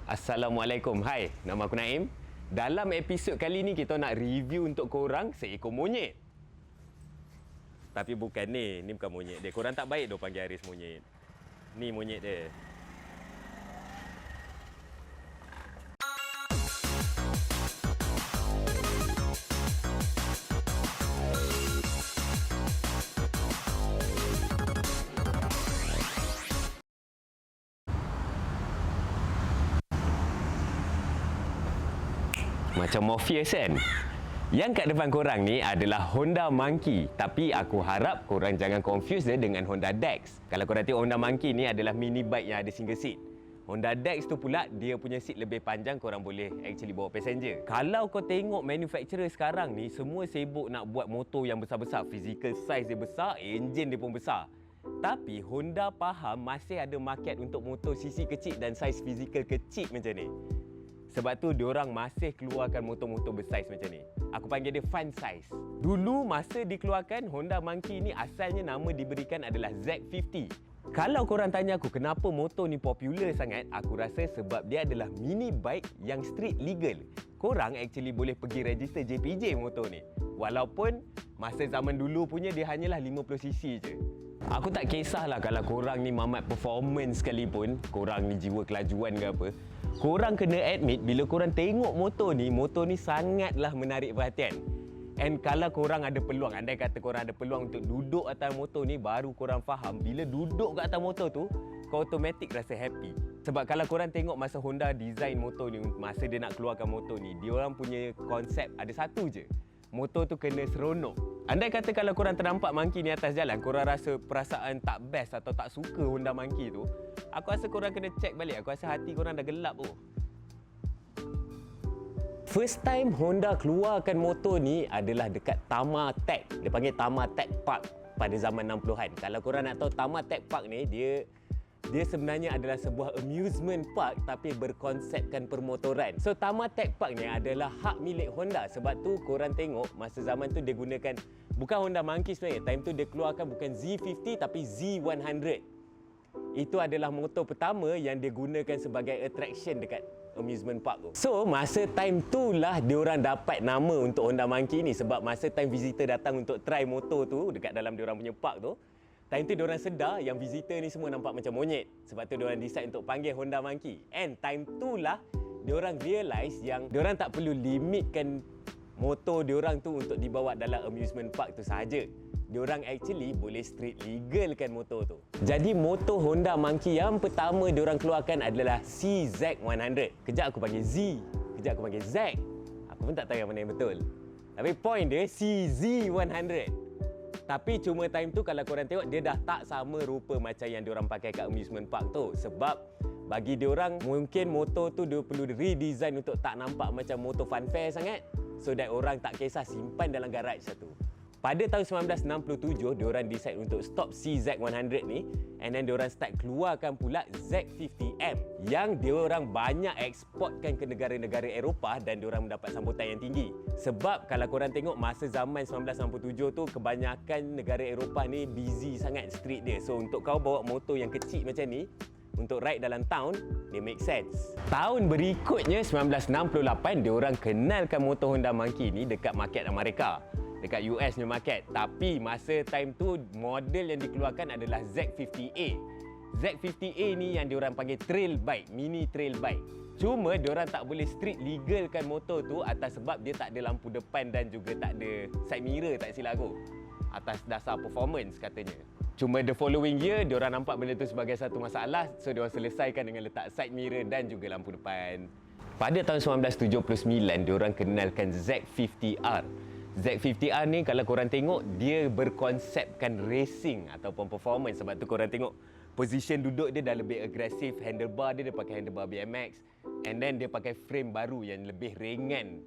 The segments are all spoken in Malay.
Assalamualaikum. Hai, nama aku Naim. Dalam episod kali ni kita nak review untuk korang seekor monyet. Tapi bukan ni bukan monyet dia. Korang tak baik dah panggil Haris monyet. Ni monyet dia. Macam Morpheus kan? Yang kat depan korang ni adalah Honda Monkey. Tapi aku harap korang jangan confuse dia dengan Honda Dex. Kalau korang tengok Honda Monkey ni adalah mini bike yang ada single seat. Honda Dex tu pula dia punya seat lebih panjang, korang boleh actually bawa passenger. Kalau kau tengok manufacturer sekarang ni, semua sibuk nak buat motor yang besar-besar. Physical size dia besar, engine dia pun besar. Tapi Honda faham masih ada market untuk motor CC kecil dan saiz fizikal kecil macam ni. Sebab tu diorang masih keluarkan motor-motor bersaiz macam ni. Aku panggil dia fun size. Dulu masa dikeluarkan Honda Monkey ni asalnya nama diberikan adalah Z50. Kalau korang tanya aku kenapa motor ni popular sangat, aku rasa sebab dia adalah mini bike yang street legal. Korang actually boleh pergi register JPJ motor ni. Walaupun masa zaman dulu punya dia hanyalah 50cc je. Aku tak kisahlah kalau korang ni mamat performance sekalipun, korang ni jiwa kelajuan ke apa. Korang kena admit bila korang tengok motor ni sangatlah menarik perhatian. And kalau korang ada peluang, andai kata korang ada peluang untuk duduk atas motor ni, baru korang faham bila duduk kat atas motor tu, kau automatik rasa happy. Sebab kalau korang tengok masa Honda design motor ni, masa dia nak keluarkan motor ni, dia orang punya konsep ada satu je. Motor tu kena seronok. Andai kata kalau korang ternampak Monkey ni atas jalan, korang rasa perasaan tak best atau tak suka Honda Monkey tu, aku rasa korang kena check balik. Aku rasa hati korang dah gelap tu. First time Honda keluarkan motor ni adalah dekat Tama Tech. Dia panggil Tama Tech Park pada zaman 60-an. Kalau korang nak tahu Tama Tech Park ni, dia sebenarnya adalah sebuah amusement park tapi berkonsepkan permotoran. So Tama Tech Park ni adalah hak milik Honda. Sebab tu korang tengok masa zaman tu dia gunakan bukan Honda Monkey sebenarnya. Time tu dia keluarkan bukan Z50 tapi Z100. Itu adalah motor pertama yang dia gunakan sebagai attraction dekat amusement park tu. So masa time tu lah diorang dapat nama untuk Honda Monkey ni. Sebab masa time visitor datang untuk try motor tu dekat dalam diorang punya park tu, time tu diorang sedar yang visitor ni semua nampak macam monyet. Sebab tu diorang decide untuk panggil Honda Monkey. And time tu lah diorang realise yang diorang tak perlu limitkan motor diorang tu untuk dibawa dalam amusement park tu sahaja. Diorang actually boleh street legalkan motor tu. Jadi motor Honda Monkey yang pertama diorang keluarkan adalah CZ100. Kejap aku panggil Z, kejap aku panggil Z. Aku pun tak tahu yang mana yang betul. Tapi point dia CZ100. Tapi cuma time tu kalau korang tengok dia dah tak sama rupa macam yang diorang pakai kat amusement park tu. Sebab bagi diorang mungkin motor tu dia perlu redesign untuk tak nampak macam motor funfair sangat. So that orang tak kisah simpan dalam garaj satu. Pada tahun 1967, diorang decide untuk stop CZ100 ni, and then diorang start keluarkan pula Z50M yang diorang banyak eksportkan ke negara-negara Eropah dan diorang mendapat sambutan yang tinggi. Sebab kalau korang tengok masa zaman 1967 tu, kebanyakan negara Eropah ni busy sangat street dia. So untuk kau bawa motor yang kecil macam ni untuk ride dalam town, dia make sense. Tahun berikutnya 1968, diorang kenalkan motor Honda Monkey ni dekat market Amerika, dekat US punya market. Tapi masa time tu model yang dikeluarkan adalah Z50A. Z50A ni yang diorang panggil trail bike, mini trail bike. Cuma diorang tak boleh street legalkan motor tu atas sebab dia tak ada lampu depan dan juga tak ada side mirror, tak silap aku. Atas dasar performance katanya. Cuma the following year, diorang nampak benda tu sebagai satu masalah. So diorang selesaikan dengan letak side mirror dan juga lampu depan. Pada tahun 1979, diorang kenalkan Z50R. Z50R ni kalau korang tengok, dia berkonsepkan racing ataupun performance. Sebab tu korang tengok position duduk dia dah lebih agresif. Handlebar dia pakai handlebar BMX. And then dia pakai frame baru yang lebih ringan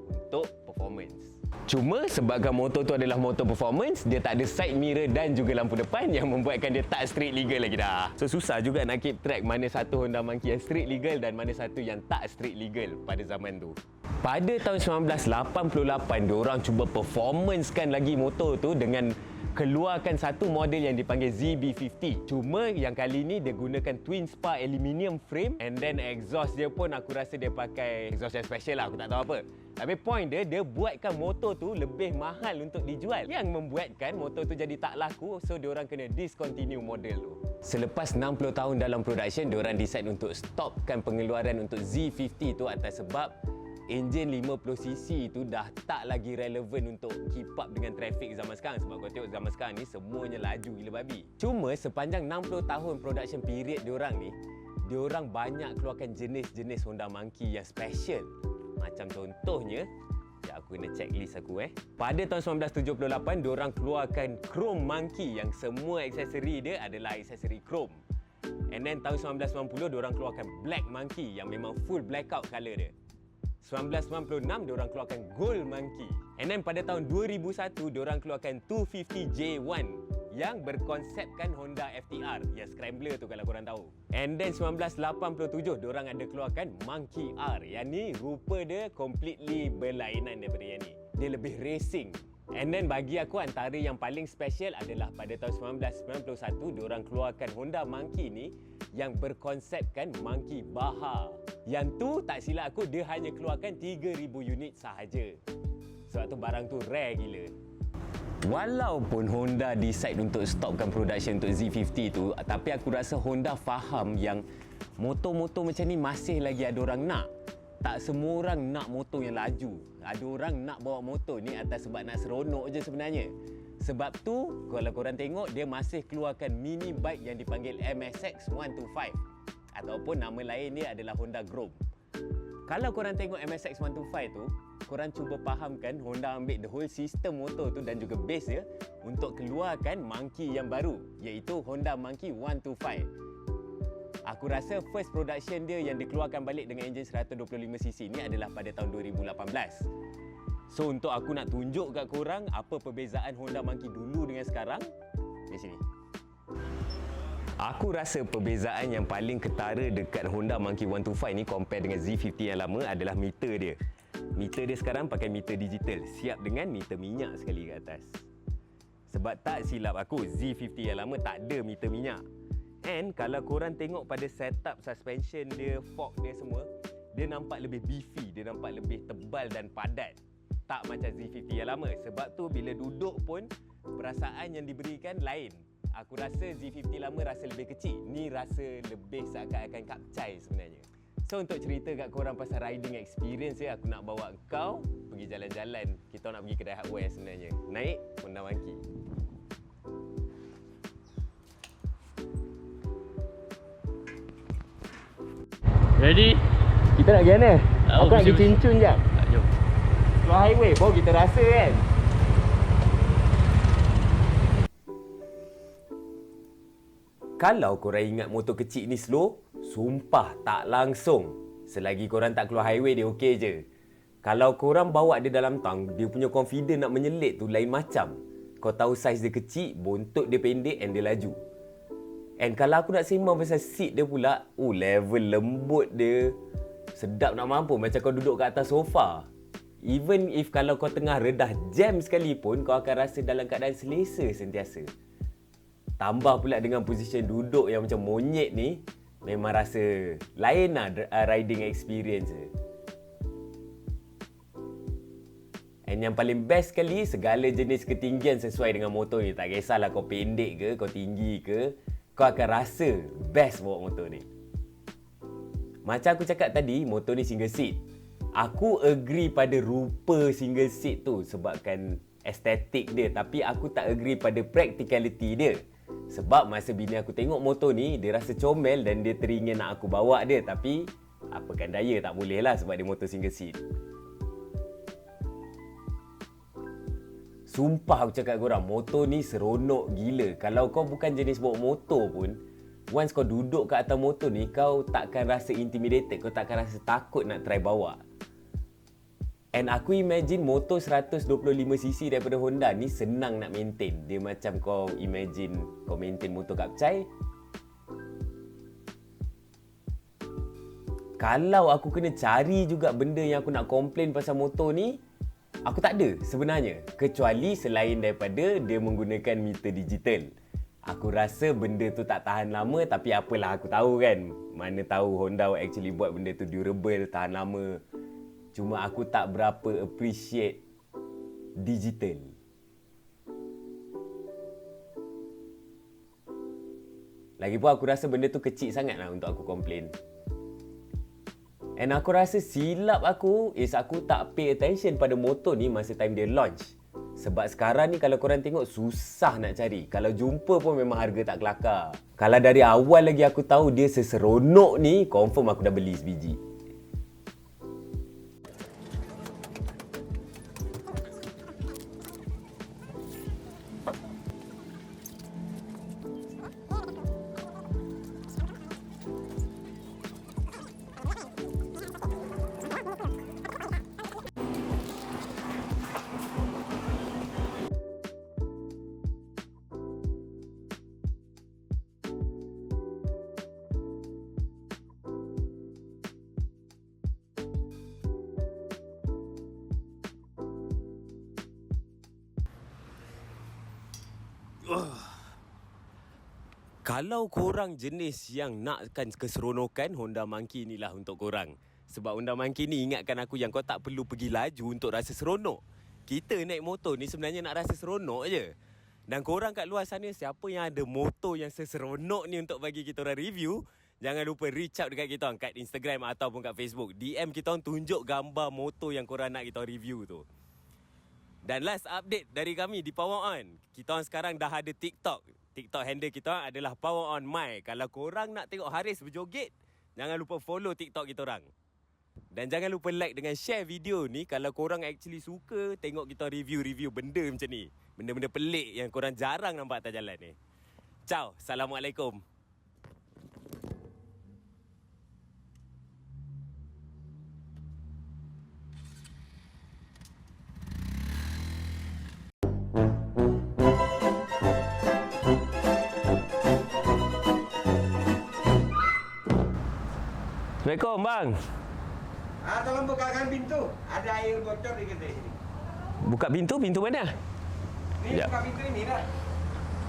untuk performance. Cuma sebabkan motor tu adalah motor performance, dia tak ada side mirror dan juga lampu depan yang membuatkan dia tak street legal lagi dah. So susah juga nak keep track mana satu Honda Monkey yang street legal dan mana satu yang tak street legal pada zaman tu. Pada tahun 1988, diorang cuba performancekan lagi motor tu dengan keluarkan satu model yang dipanggil ZB50. Cuma yang kali ni dia gunakan twin spar aluminium frame, and then exhaust dia pun aku rasa dia pakai exhaust yang special lah, aku tak tahu apa. Tapi point dia buatkan motor tu lebih mahal untuk dijual, yang membuatkan motor tu jadi tak laku, so diorang kena discontinue model tu. Selepas 60 tahun dalam production, diorang decide untuk stopkan pengeluaran untuk Z50 tu atas sebab enjin 50cc tu dah tak lagi relevan untuk keep up dengan traffic zaman sekarang. Sebab kau tengok zaman sekarang ni semuanya laju gila babi. Cuma sepanjang 60 tahun production period diorang ni, diorang banyak keluarkan jenis-jenis Honda Monkey yang special. Macam contohnya, aku kena checklist aku Pada tahun 1978, diorang keluarkan Chrome Monkey yang semua aksesori dia adalah aksesori chrome. And then tahun 1990, diorang keluarkan Black Monkey yang memang full blackout colour dia. 1996, diorang keluarkan Gold Monkey. And then pada tahun 2001, diorang keluarkan 250J1 yang berkonsepkan Honda FTR, yang scrambler tu kalau korang tahu. And then 1987, diorang ada keluarkan Monkey R. Yang ni rupa dia completely berlainan daripada yang ni. Dia lebih racing. And then bagi aku antara yang paling special adalah pada tahun 1991, diorang keluarkan Honda Monkey ni yang berkonsepkan Monkey Baja. Yang tu tak silap aku, dia hanya keluarkan 3,000 unit sahaja. Sebab tu barang tu rare gila. Walaupun Honda decide untuk stopkan production untuk Z50 tu, tapi aku rasa Honda faham yang motor-motor macam ni masih lagi ada orang nak. Tak semua orang nak motor yang laju. Ada orang nak bawa motor ni atas sebab nak seronok je sebenarnya. Sebab tu, kalau korang tengok, dia masih keluarkan mini bike yang dipanggil MSX 125. Ataupun nama lain dia adalah Honda Grom. Kalau korang tengok MSX 125 tu, korang cuba fahamkan Honda ambil the whole system motor tu dan juga base dia untuk keluarkan Monkey yang baru, iaitu Honda Monkey 125. Aku rasa first production dia yang dikeluarkan balik dengan enjin 125cc ni adalah pada tahun 2018. So untuk aku nak tunjuk kat korang apa perbezaan Honda Monkey dulu dengan sekarang, di sini. Aku rasa perbezaan yang paling ketara dekat Honda Monkey 125 ni compare dengan Z50 yang lama adalah meter dia. Meter dia sekarang pakai meter digital, siap dengan meter minyak sekali kat atas. Sebab tak silap aku, Z50 yang lama tak ada meter minyak. And kalau korang tengok pada setup suspension dia, fork dia semua, dia nampak lebih beefy, dia nampak lebih tebal dan padat. Tak macam Z50 yang lama. Sebab tu bila duduk pun perasaan yang diberikan lain. Aku rasa Z50 lama rasa lebih kecil. Ni rasa lebih seakan-akan kapcai sebenarnya. So untuk cerita kat korang pasal riding experience aku nak bawa kau pergi jalan-jalan. Kita nak pergi kedai hardware sebenarnya. Naik Honda Monkey. Ready? Kita nak pergi mana? Aku nak pergi cincun je. Jom. Keluar highway baru kita rasa kan. Kalau korang ingat motor kecil ni slow, sumpah tak langsung. Selagi korang tak keluar highway dia okey je. Kalau korang bawa dia dalam tang, dia punya confident nak menyelit tu lain macam. Kau tahu saiz dia kecil, bontot dia pendek and dia laju. And kalau aku nak sembang pasal seat dia pula, level lembut dia. Sedap nak mampu macam kau duduk kat atas sofa. Even if kalau kau tengah redah jam sekalipun, kau akan rasa dalam keadaan selesa sentiasa. Tambah pula dengan position duduk yang macam monyet ni, memang rasa lain lah riding experience dia. And yang paling best sekali, segala jenis ketinggian sesuai dengan motor ni. Tak kisahlah kau pendek ke, kau tinggi ke, kau akan rasa best bawa motor ni. Macam aku cakap tadi, motor ni single seat. Aku agree pada rupa single seat tu sebabkan estetik dia. Tapi aku tak agree pada practicality dia. Sebab masa bini aku tengok motor ni, dia rasa comel dan dia teringin nak aku bawa dia. Tapi, apakan daya, tak boleh lah sebab dia motor single seat. Sumpah aku cakap korang, motor ni seronok gila. Kalau kau bukan jenis bawa motor pun, once kau duduk kat atas motor ni, kau takkan rasa intimidated, kau takkan rasa takut nak try bawa. And aku imagine motor 125cc daripada Honda ni senang nak maintain. Dia macam kau imagine kau maintain motor kapcai. Kalau aku kena cari juga benda yang aku nak komplain pasal motor ni, Aku tak ada sebenarnya, kecuali selain daripada dia menggunakan meter digital. Aku rasa benda tu tak tahan lama, tapi apalah aku tahu kan. Mana tahu Honda actually buat benda tu durable, tahan lama. Cuma aku tak berapa appreciate digital. Lagipun aku rasa benda tu kecil sangat lah untuk aku komplain. And aku rasa silap aku is aku tak pay attention pada motor ni masa time dia launch. Sebab sekarang ni kalau korang tengok susah nak cari. Kalau jumpa pun memang harga tak kelakar. Kalau dari awal lagi aku tahu dia seseronok ni, confirm aku dah beli sebiji. Kalau korang jenis yang nakkan keseronokan, Honda Monkey inilah untuk korang. Sebab Honda Monkey ni ingatkan aku yang kau tak perlu pergi laju untuk rasa seronok. Kita naik motor ni sebenarnya nak rasa seronok je. Dan korang kat luar sana, siapa yang ada motor yang seseronok ni untuk bagi kita orang review, jangan lupa reach out dekat kita orang kat Instagram ataupun kat Facebook. DM kita orang tunjuk gambar motor yang korang nak kita orang review tu. Dan last update dari kami di Power On, kita orang sekarang dah ada TikTok. TikTok handle kita adalah Power On My. Kalau korang nak tengok Haris berjoget, jangan lupa follow TikTok kita orang. Dan jangan lupa like dengan share video ni kalau korang actually suka tengok kita review-review benda macam ni. Benda-benda pelik yang korang jarang nampak atas jalan ni. Ciao, Assalamualaikum. Assalamualaikum bang. Tolong bukakan pintu. Ada air bocor di kedai sini. Buka pintu, pintu mana? Ni buka pintu ini lah.